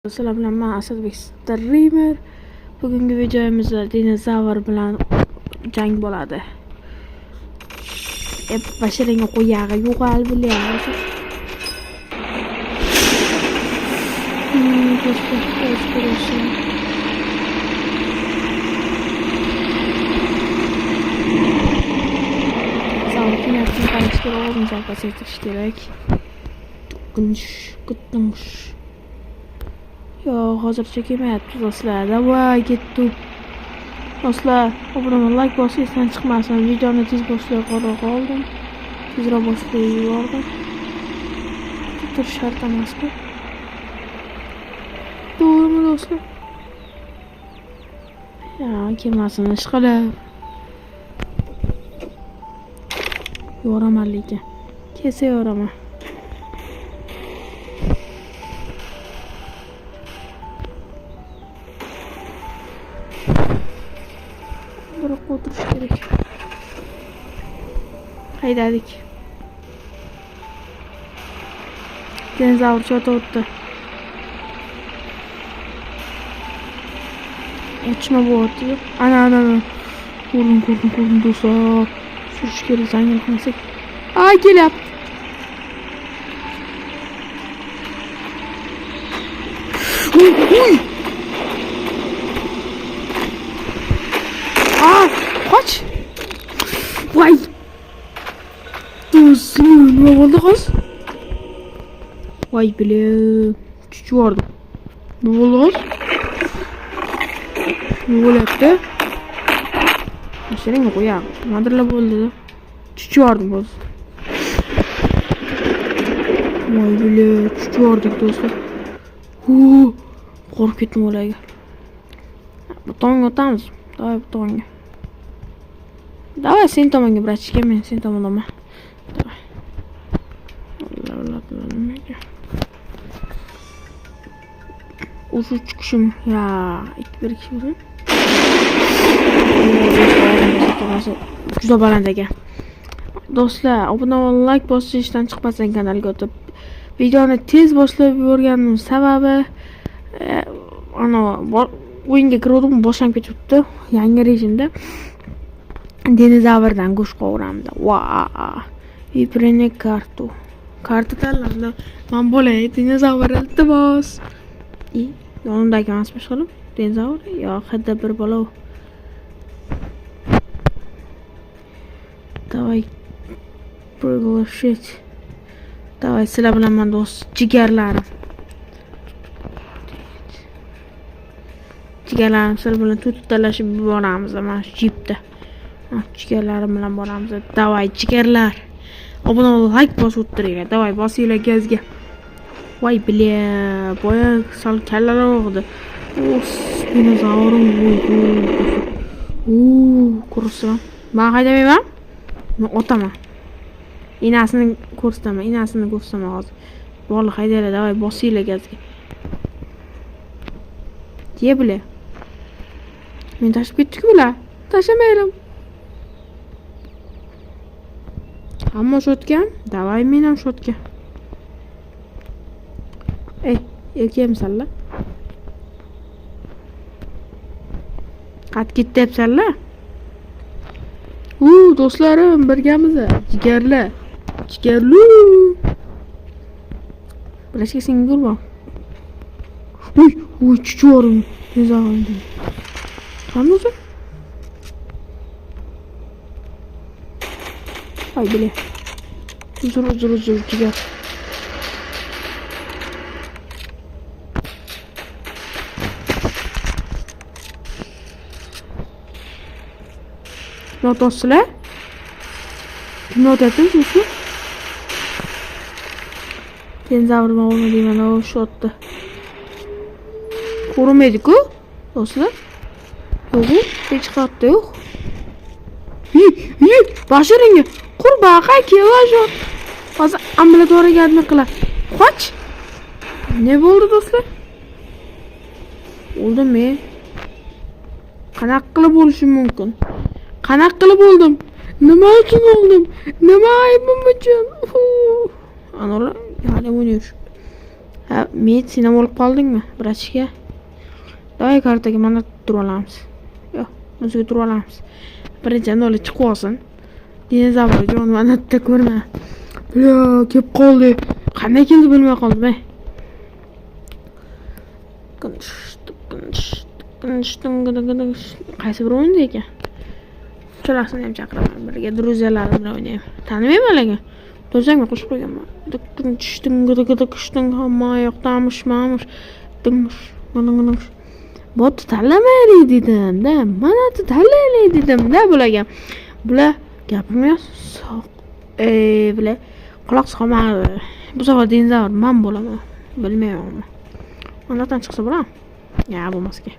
Assalomu alaykum, Asadbek Streamer. Bugungi videomizda dinozavr bilan jang bo'ladi. Bashiringa qo'yag'i yo'qal bilyapsiz. Savunmasini qarash kerak, o'zini pasaytirish kerak. Kunsh. Yo, hozircha kelmayapti do'stlar. Davay, ketdik. Do'stlar, obuna like bosishdan chiqmasin. Videoni tez boshlay qoldim. Tezroq boshlay yubordim. Turish shart emas-ku. To'g'rimi do'stlar? Ya, kelmasin, ishqilib. Yo'raman lekin. Kelsa yo'raman. Biroq o'tirish kerak. Haydadik. Dinozavr chotib Ochma bo'lyapti. Ana. Ko'rdim do'stlar. Surish kerak, zangil qilmasak. Ay, kelyapti. Uy. Qoch. Voy. Do'stlar, nima bo'ldi hozir? Voy bilim. Chuchvordim. Nima bo'ldi hozir? Nima bo'lyapti? Mashinani qo'yam. Nimadirlar bo'ldi. Chuchvordim hozir. Voy bilim, chuchvordik do'stlar. Qo'rqib ketdim o'laga. Butonga o'tamiz. Davay butonga. Davay sen tomonga brachka, men sen tomonga. Davay. Nimaga? O'sha chiqishim. Ya, ikki bir kishi. Juda baland ekan. Do'stlar, obuna ol, like bosishdan chiqmasin kanalga o'tib. Videoni tez boshlab yuborganim sababi o'yinga kirdim, boshlanib ketibdi. Yangi rejimda dinozavrdan go'sht qovuramiz. Viprine kartu. Karta tanlandi. Men bo'lay, dinozavr iltimos. Yonimdagi emasmi ishqilib? Dinozavr yo hadda bir bola. Davay. Приглашать. Davay, sizlar bilan men do'st, jigarlarim. Jigarlarim sizlar bilan tuttalashib boramiz mana shu jipda. Jigarlarim bilan boramiz. Davay, jigarlar. Obuna ol, like bosib o'tiringlar. Davay, bosinglar gazga. Voy bilya, boya sal kallalar o'g'di. Dinozavrim ko'rsin. Men haydamayman. Men otaman. Inasini ko'rsataman hozir. Bola haydaylar, davay, bosinglar gazga. Ye bile. Men tashib ketdik bular. Tashamayman. Hamma shotgan. Davay, men ham shotgan. Kelmisanlar? Qat ketyapsanlar? Do'stlarim, birgamiz. Jigarlar. Bilashga senga urma. Chuchorim. Tezag'im. Qanday? Ay bile. Uzur jigar. Notoslar? Notatim shu. Dinozavr o'g'lini deyman, o shotdi. Ko'rmaydi-ku, do'stlar. Yo'q, hech qayerda yo'q. Bashiringa qurbaqa kelajot. Hozir ambulatoriyaga admit qilar. Qoch. Ne bo'ldi do'stlar? O'ldimmi? Qanaqa qilib bo'lishi mumkin? Qanaqa qilib o'ldim? Nima uchun o'ldim? Nima aybim uchun? Anolar hali o'ynayapti. Ha, meditsina olib qoldingmi, brachka? Davay kartaga mana turib olamiz. Yo'q, o'ziga turib olamiz. Birinchi olib chiqib olsin. Dinozavr jon mana bitta ko'rma. Bля, kelib qoldi. Qanday keldi bilmay qoldim. Qaysi bir o'yinda ekan? Cho'lasini ham chaqiraman. Birga druzyalarim bilan o'ynayman. Tanimayman lekin. Do'zangga qo'shib qo'yganman. Hamma yoqdan mishmamush. Botni tanlamaylik dedim-da. Mana tanlaylik dedim-da bularga. Bular gapimni bular quloq solmadi. Bu safar dinozavr men bo'laman. Bilmayman. Ondan chiqsa bo'laman. Ya bo'lmasga.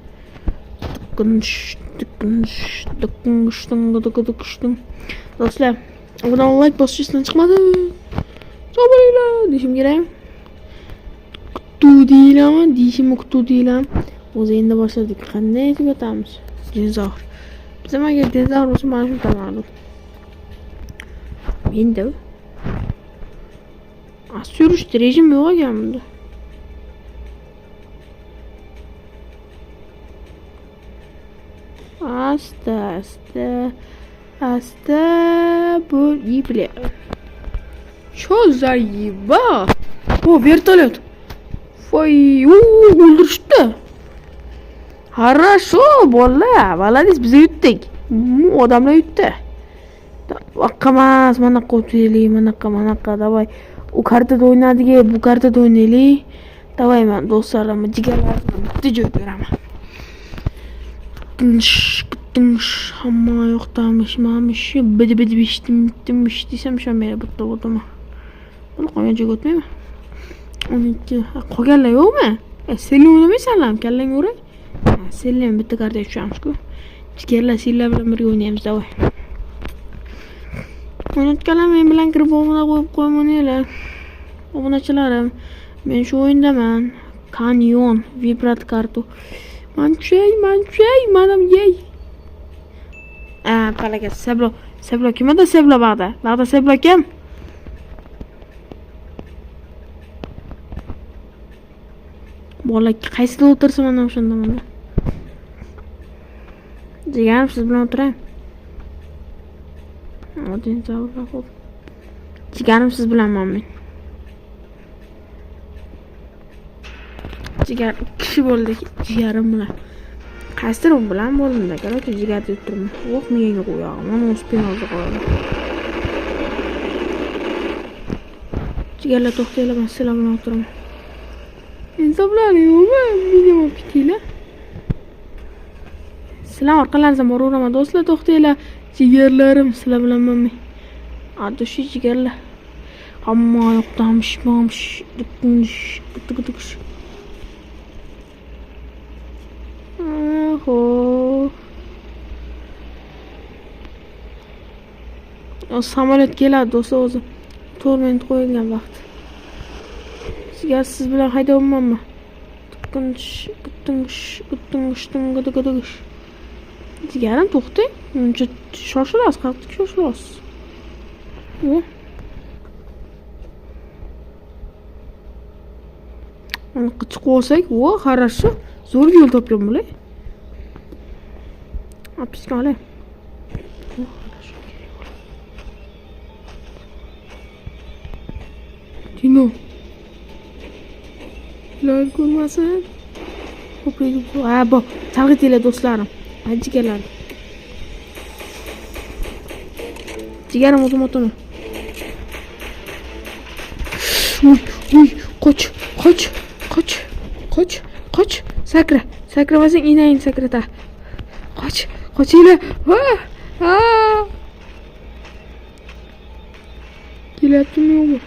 Do'stlar, bundan like bosishdan chiqmadi. Sabringlar deyishim kerak. Kuttu deylam. O'zi endi boshladik. Qanday tugatamiz? Dinozavr. Biz ham agar dinozavr bo'lsa mana shu tomonda. Endi surish rejim yo'q ekan bunda. Asta bu ибля. Что за еба? О, вертолет. Voy, o'ldirishdi. Хорошо, bolalar. Молодец, biz yutdik. Odamlar yutdi. Vaqamas, mana qo'taylik, mana davay. U kartada o'ynadigan, bu kartada o'ynaylik. Davay, men do'stlarim, jigarlarim bitta joy beraman. Hamma yoqdan mishmamish, bidi bishtim desam ishonmaydi bitta o'tama. Buni qolgan joyga o'tmayman. 12 qolganlar yo'qmi? Senlar o'ynamaysanlar, kallang o'ray. Senlar bitta kartaga tushamiz-ku. Jigarlar senlar bilan birga o'ynaymiz, davay. O'ynatganlar men bilan kirib obuna qo'yib qo'ymaninglar. Obunachilarim, men shu o'yindaman. Kanyon, vibrat kartu. Manchey, manam yey. Palaga Seblo kimda Seblo bag'da? Bag'da Seblo kim? Bola qaysida o'tirsa mana o'shanda mana. Jigarim siz bilan o'tiray. Dinozavr xo'p. Jigarim siz bilanman men. Jigar kishi bo'ldik, jigarim bilan. Qaysidir bilan bo'ldimda, короче, jigarni yuttirdim. Yo'q, miyaga qo'yag'im, mana spinozga qo'yaman. Jigarlar to'xtanglar, men sizlar bilan o'tiraman. Insoflaringmi? Menga pitinglar. Sizlar orqalaringizdan boraveraman, do'stlar, to'xtanglar. Jigarlarim, sizlar bilanman men. Adoshi jigarlar. Hamma yoqdan mishmamish, dukush. O samolyot keladi do'stlar, o'zi 4 minut qo'yilgan vaqt. Sizga siz bilan haydayapmanmi? Jigarim to'xtang. Uncha shoshilasiz, qattiq shoshilasiz. Uni chiqib olsak, хорошо. Zo'r yo'l topgan bo'lay. Apishga olay. Dino. Lan ko'rmasin. Ko'payib, bu chalg'itinglar do'stlarim. Jigarlar. Jigarim o'zim. Uy, qoch. Sakramasang inayin sakrata. Qochinglar. Kelyaptimi yo'qmi?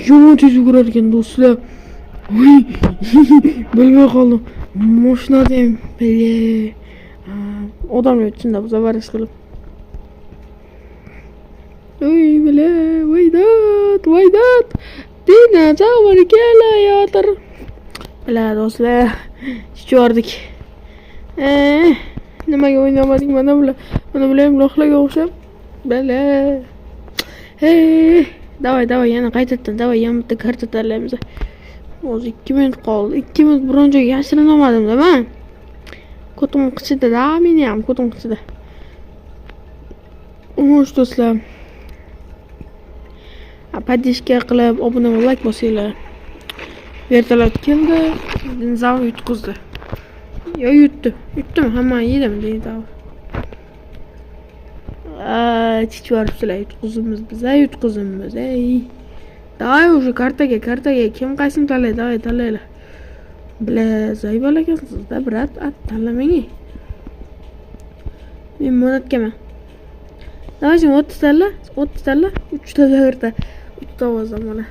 Yomon tez yugurar ekan do'stlar. Bilmay qoldim. Mashinada ham odamlar ichida bu safar ish qilib. Voydat. Dinozavr kelayotir. Bilar do'stlar, chiqardik. Nimaga o'ynamadik mana bular ham loqlarga o'xshab. Bele. Hey. Davay yana qaytadan davay yana bitta karta tanlaymiz. O'zi 2 minut qoldi. 2 minut biron joyga yashirin olmadim-da men. Ko'tim qichida, meni ham ko'tim qichida. Umush do'stlar. Поддержка qilib, obuna va like bosinglar. Vertolyot keldi, dinozavr yutqizdi. Yo yutdimi? Hamma yedim dinozavr. Chichvaribsizlar, yutqizimiz, ey. Davay уже kartaga, kim qaysini tanlaydi, davay tanlaylar. Bile zaybal ekansiz-da, brat, tanlamang. Men monatgaman. Davay sen 30 tanla, 3 ta zayrda, 3 ta ovozdan mana.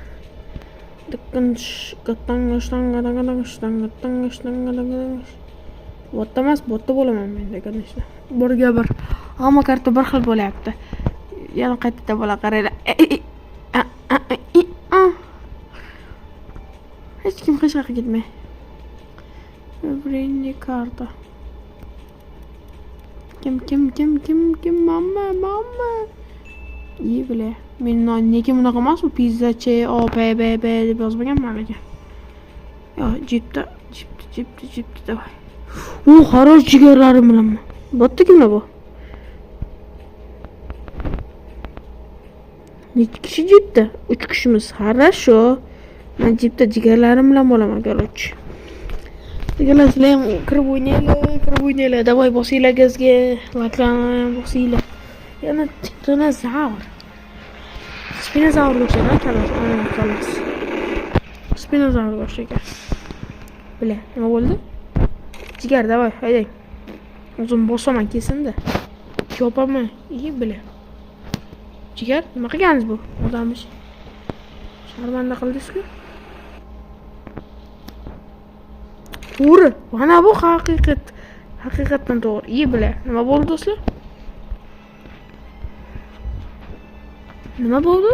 Botta emas, botta bo'laman menda, конечно. Birga bir. Hamma karta bir xil bo'lyapti. Yana qaytda bo'la qaranglar. Hech kim hech qayerga ketmay. Birinchi karta. Kim? Mamma. İyi bile. Men nega bunaqa emas, u pizzachi, OPBB deb yozmaganman lekin. Yo, jipda davay. Xaroz jigarlarim bilan. Bo'tdi kimlar bu? Necha kishi jipda? 3 kishimiz. Хорошо. Men jipda jigarlarim bilan bo'laman, короче. Jigarlar sizlar ham kirib o'ynaylar. Davay bosinglar gazga, likelarni bosinglar. Yana dinozavr. Spinozavr o'xshaydi, kalas. Spinozavr o'xshaydi. Bile, nima bo'ldi? Jigar, davay, haydang. O'zim bosaman kesin-da. Yopaman, iyi bile. Jigar, nima qilganingiz bu? Odammish. Sharmanda qildingiz-ku. To'g'ri, mana bu haqiqatdan to'g'ri. İyi bile. Nima bo'ldi do'stlar? Nima bo'ldi?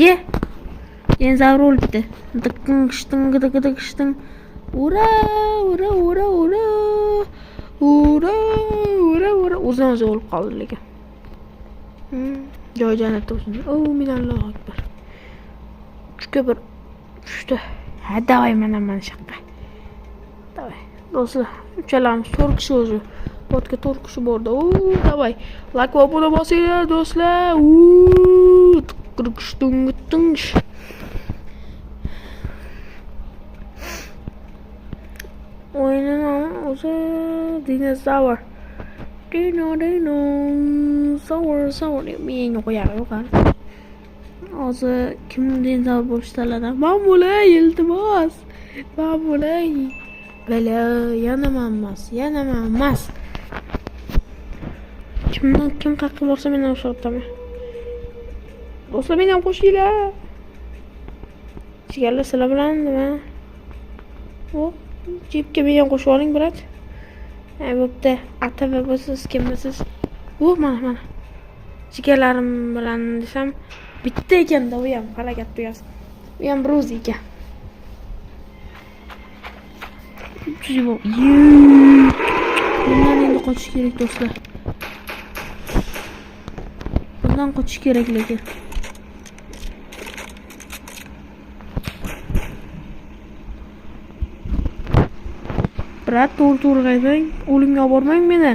Ye. Dinozavr o'libdi. Diqing. Ura. O'zidan o'zi o'lib qoldi lekin. Joy jannatda bo'lsin. Minallohu akbar. 3 bir tushdi. Ha, davay mana shaqqa. Davay. Do'stlar, uchalamiz 4 kishi o'zi. Botga 4 kishi bordi. Davay. Like va obuna bosinglar do'stlar. Tiqirqishtung. O'yinning nomi o'zi dinozavr. Dinozavr. Menga qo'yar yo'q. Hozir kim dinozavr bo'lish tanladi? Men bo'lay, iltimos. Men bo'lay. Bala, yana men emas. Kim qaqqa borsa men ham o'shayoqdaman. Do'stlar, meni ham qo'shinglar. Jigarlar sizlar bilan nima? Jipga meni ham qo'shib oling, brat. Bo'pti. Atava bo'lsiz, kimsiz? Mana. Jigarlarim bilan desam, bitta ekanda, u ham harakat tuyasi. U ham bir o'zi ekan. Bundan endi qochish kerak do'stlar. Bundan qochish kerak lekin. Brat, to'g'ri qaydang. O'limga olib bormang meni.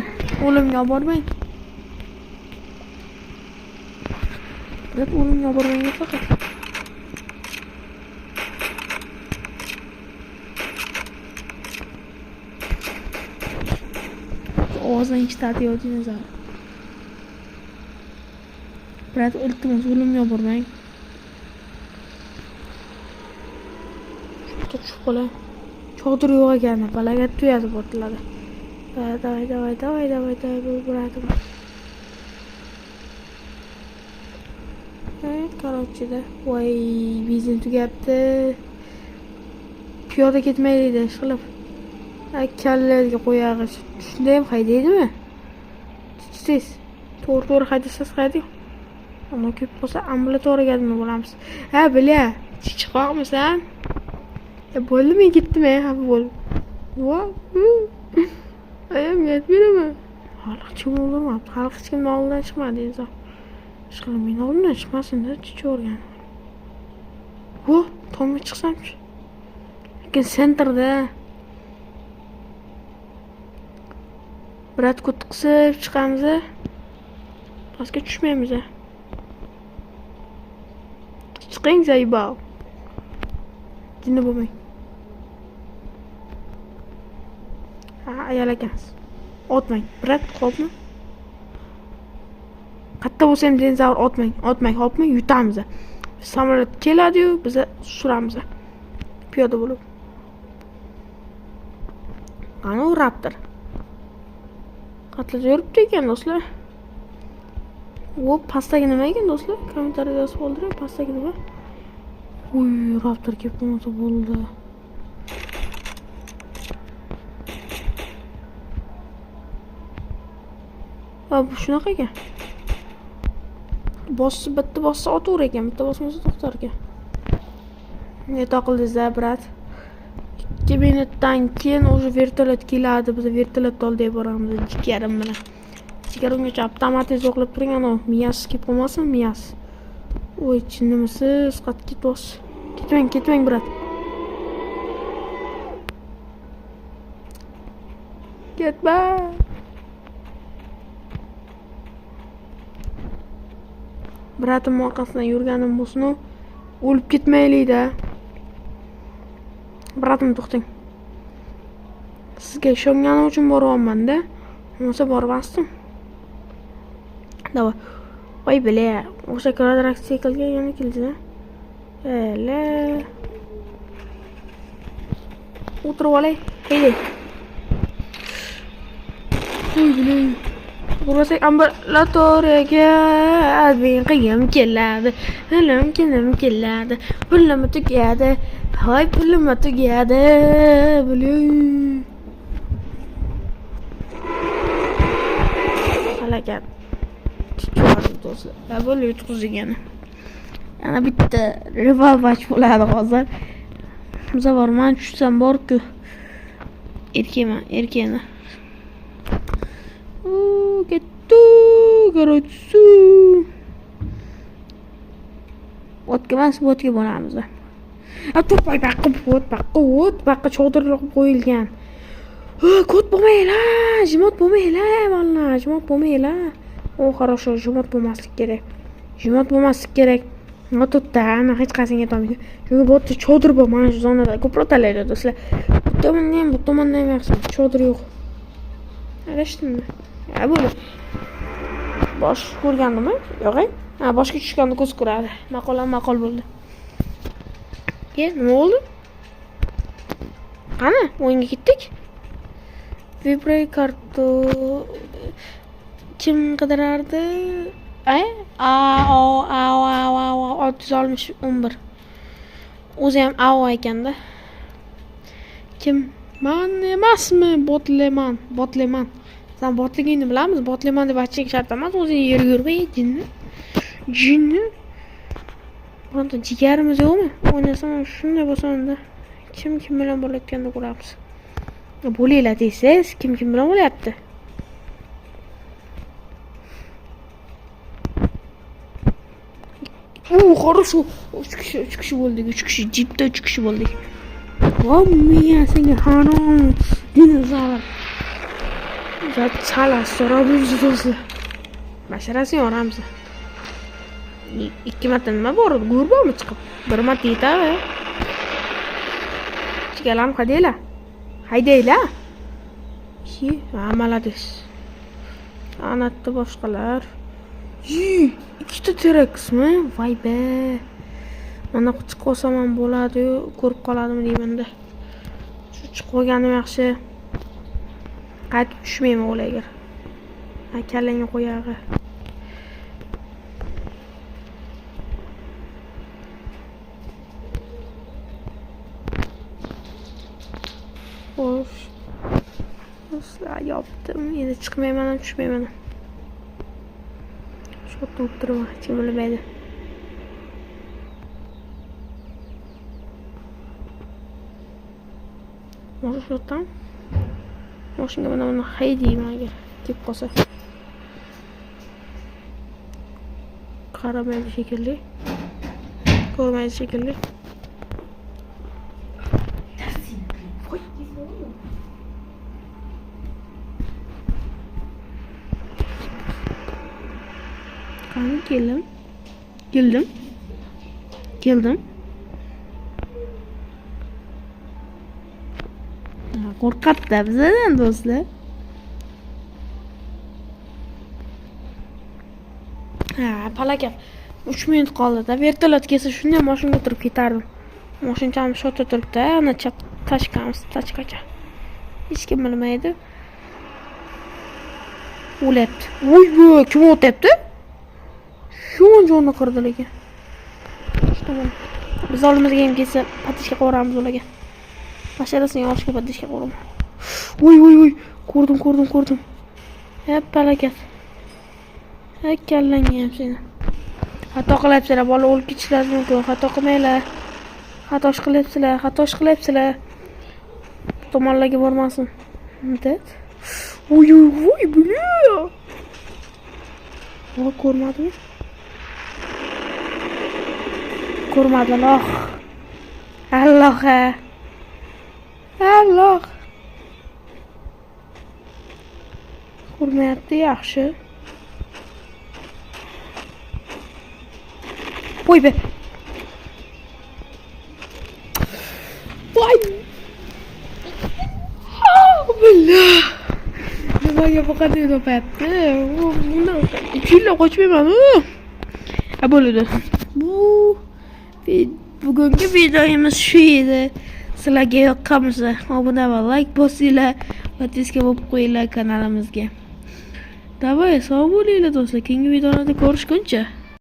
Brat, o'limga olib bormang faqat. Ovozdan eshitadi dinozavr. Brat, iltimos o'limga olib bormang. Tushib qoling. Chodir yo'q ekan, balaga tuyadi botiladi. Davay, buradim. Короче-da, voy, benzin tugabdi. Piyoda ketmaydi, ishqilib. Kallaga qo'yag'ish. Shunday ham haydaydimi? Siz to'g'ri haydasangiz haydang. Ana ko'p bo'lsa ambulatoriyaga nima bo'lamiz? Ha, bila, chiqmoqmisan? Bo'ldimi, ketdimi? Ha, bo'ldi. Ayam yetmaydimi? Hali hech kim o'ldirmabdi. Hali hech kimni oldidan chiqmadi inson. Ishqilib meni oldimdan chiqmasin-da, chicha o'rgan. Vo, tomga chiqsamchi. Lekin sentrda. Brat kut qisib chiqamiz. Pastga tushmaymiz. Chiqing zaybao. Jinni bo'lmang. Ayol ekansiz. Otmang. Brat, xo'pmi? Qatta bo'lsa ham dinozavr otmang, xo'pmi? Yutamiz. Samolyot keladi-yu, biz tushiramiz. Piyoda bo'lib. Qani u raptor? Qatlab yuribdi ekan do'stlar. O pastdagi nima ekan do'stlar? Kommentariyada yozib qoldiring, pastdagi nima? Uy, raptor kelib qolsa bo'ldi. Bu shunaqa ekan. Bitta bossa otaver ekan, bitta bosmasa to'xtar ekan. Ne taqildingiz-a, brat? 2 minutdan keyin o'sha vertolyot keladi, biz vertolyotda olib boramiz jikarim bilan. Jikarim ungacha avtomatik o'qlab turing, ana miyasi kelib qolmasin, miyasi. Voy, chinnimisiz, qatib ketyapsiz. Ketmang, brat. Ketma. Bratim orqasidan yurganim bo'lsin, o'lib ketmaylik-da. Bratim, to'xtang. Sizga ishonganim uchun boryapman-da. Bo'lmasa bormasdim. Davay. Voy bile, o'sha kvadrotsiklga yana keldi-da. Hele. O'tirib olay. Haydi. Voy bile. Burası ambulatoriyaga admin qiyam keladi. Kelim keladi. Pulim tugadi. Hoy, pulim tugadi. Bilay. Halakat. Chiqarib do'stlar. Bo'lib yutqizgan. Yana bitta revolver bo'ladi hozir. Biza bor, men tushsam bor-ku. Erkakman. Kettu, qaraytsu. O'tga boramiz. To'pay baqqa chodir qo'yib qo'yilgan. Kod bo'lmaylar, jimot bo'lmaylar. O, хорошо, jimot bo'lmaslik kerak. Notda, ana hech qaysiga yetolmaydi. Chunki bu yerda chodir bor, mana shu zonada ko'proq talaydi do'stlar. Bu tomonda ham yaxshi, chodir yo'q. Arashdimmi? Bo'ldi. Bosh ko'rgandimmi? Yo'q. Boshga tushganda ko'z ko'radi. Maqol bo'ldi. Nima bo'ldi? Qani, o'yinga ketdik. Vibray kartu kim qidirardi? 661. O'zi ham AO ekanda. Kim? Men emasmi? Botleman. Sen botligingni bilamiz. Botleman deb aytishing shart emas. O'zing yerga yurmay, jinni. Bironta jigarimiz yo'qmi? O'ynasam shunday bo'lsa-da. Kim bilan bo'layotganini ko'ramiz. Bo'linglar deysiz, kim bilan bo'layapti? Хорошо. 3 kishi bo'ldik. 3 kishi, jipda 3 kishi bo'ldik. Voy, senga harom. Dinozavr. Zat salas so'rabuz do'stlar. Masharasini yoramiz. 2 marta nima bor? Go'r bormi chiqib? 1 marta yetadi. Chigalam qadaylar. Haydaylar. Malades. Anatda boshqalar. 2 ta T-Rexmi? Voy be. Mana chiqib qolsam ham bo'ladi, ko'rib qoladimi deyman-da. Shu chiqib qolganim yaxshi. Qaytib tushmayman o'layga. Kallangga qo'yag'i. Xo'sh. Do'stlar, yopdim. Endi chiqmayman ham tushmayman. Shu yerda o'tiraman, hech kim bilmaydi. Mana shu yerdan Mashinaga mana haydayman agar kelib qolsa. Qaramaydi shekilli. Ko'rmaydi shekilli. Qani keldim. Qo'rqatdi bizdan do'stlar. Palaka 3 minut qoldi-da. Vertolyot kelsa shunday mashinaga o'tirib ketardim. Mashinamiz shota turibdi, ana tachkacha. Hech kim bilmaydi. O'lyapti. Voy, kim o'tyapti? Jonni qirdi lekin. Tamam. Biz oldimizga ham kelsa, patishga qo'ramiz ularga. Mashinasini olishga patishga qo'raman. Voy, ko'rdim. Hep palakat. Kallangi ham seni. Xato qilyapsizlar, bola o'lib ketishlari mumkin. Xato qilmanglar. Xato qilyapsizlar. Tomonlarga bormasin.Det. Voy, bля. Ko'rmadimi? Ko'rmadi loh. Alloh. Ko'rmayapti, yaxshi. Voy be. Voy. Billah. Nimaga bu qanday topyapti? Bundan uchinlab qochmayman-ku. Bo'ladi. Bugungi videomiz shu edi. Sizlarga yoqqan bo'lsa, obuna va like bosinglar, podpiska bo'lib qo'yinglar kanalimizga. Davay, sog' bo'linglar do'stlar. Keyingi videolarda ko'rishguncha.